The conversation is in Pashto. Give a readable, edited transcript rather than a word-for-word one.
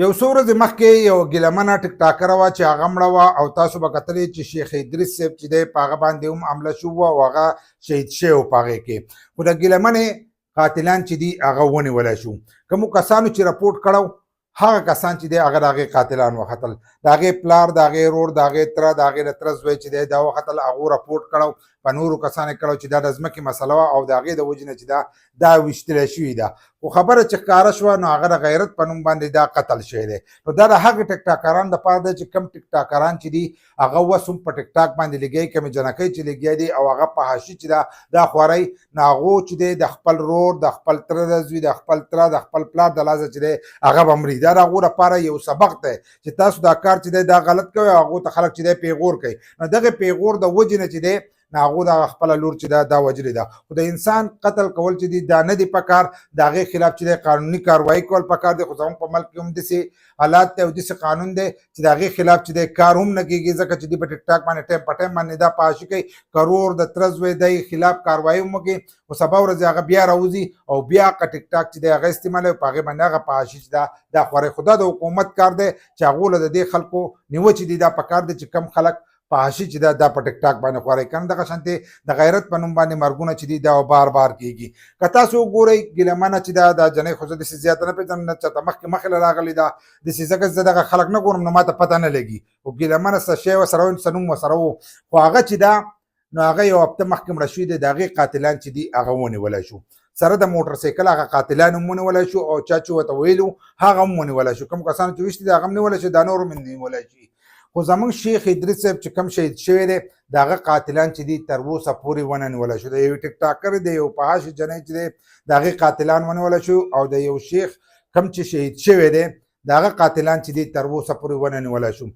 یو څو ورځې مخکې یو ګیلمنه ټیک ټاکره وه چې هغه مړه وه او تاسو به کتلې چې شیخ ادریس صاحب چې دی په هغه باندې هم حمله شوې وه او هغه شهید شوی و په هغې کې خو د ګیلمنې قاتلان چې دي هغه ونیولی شو کومو کسانو چې رپورټ کړی هغه کسان چې دی هغه د هغې قاتلان وختل د هغې پلار د هغې رور د هغې تره د هغې د تره زوی چې دی دا وختل هغو رپورټ کړی په نورو کسانو کړی چې دا د ځمکې مسله وه او د هغې د وجې نه چې دا ویشتلی شوې ده خو خبره چې ښکاره شوه نو هغه د غیرت په نوم باندې دا قتل شوی دی نو دا د هغې ټیک ټاکرانو دپاره دی چې کم ټیک ټاکران چې دي هغه اوس هم په ټیک ټاک باندې لګیا کمې جنکۍ چې لګیا دي او هغه په حاشي چې دا خوارۍ نو هغو چې دی د خپل رور د خپل تره د زوی د خپل تره د خپل پلار د لاسه چې دی هغه به مري دا د هغو لپاره یو سبق دی چې تاسو دا کار چې دی دا غلط کوئ او هغو ته خلک چې دی پیغور کوي نو دغې پیغور د وجې نه چې دی نه هغو د خپله لور چې دا وجلې ده خو د انسان قتل کول چې دي دا نه دي پکار د هغې خلاف چې دی قانوني کاروایي کول پکار دی خو زموږ په ملک کې هم داسې حالات دی او داسې قانون دی چې د هغې خلاف چې دی کار هم نه کېږي ځکه چې دوی په ټیک ټاک باندې ټایم په ټایم باندې دا پاشي کوي کرور د تره زوی دی خلاف کاروایي هم وکړي خو سبا ورځې هغه بیا راوځي او بیا هغه ټیک ټاک چې دی هغه استعمالوي په هغې باندې هغه پاشي چې دا خورئ خو دا د حکومت کار دی چې هغو له د دې خلکو نیوه چې دي دا پکار دی چې کم خلک په حاشي چې دا په ټیک ټاک باندې خوارئ کنه دغه شانتې د غیرت په نوم باندې مرګونه چې دي دا بار بار کېږي که تاسو وګورئ ګیلمنه چې دا جنۍ خو زه داسې زیاته نه پېژنم نه چاته مخکې له راغلې ده داسې ځکه زه دغه خلک نه ګورم نو ماته پته نه لګي خو ګیلمنه څه شی ورسره و څه نوم ورسره و خو هغه چې دا نو هغه یو هفته مخکې مړه شوي دی د هغې قاتلان چې دي هغه ونیولی شو سره د موټر سایکل هغه قاتلان هم ونیولی شو او چا چې ورته ویلي هغه هم ونیولی شو کوم کسانو چې ویشتي دي هغه هم نیولی شو دا نور هم نیولی شي خو زموږ شیخ ادریس صاحب چې کوم شهید شوی دی د هغه قاتلان چې دي تر اوسه پورې ونه نیولی شو د یو ټیک ټاکر دی یو په حاشي جنۍ چې دی د هغې قاتلان ونیولی شو او د یو شیخ کوم چې شهید شوی دی د هغه قاتلان چې دي تر اوسه پورې ونه نیولی شو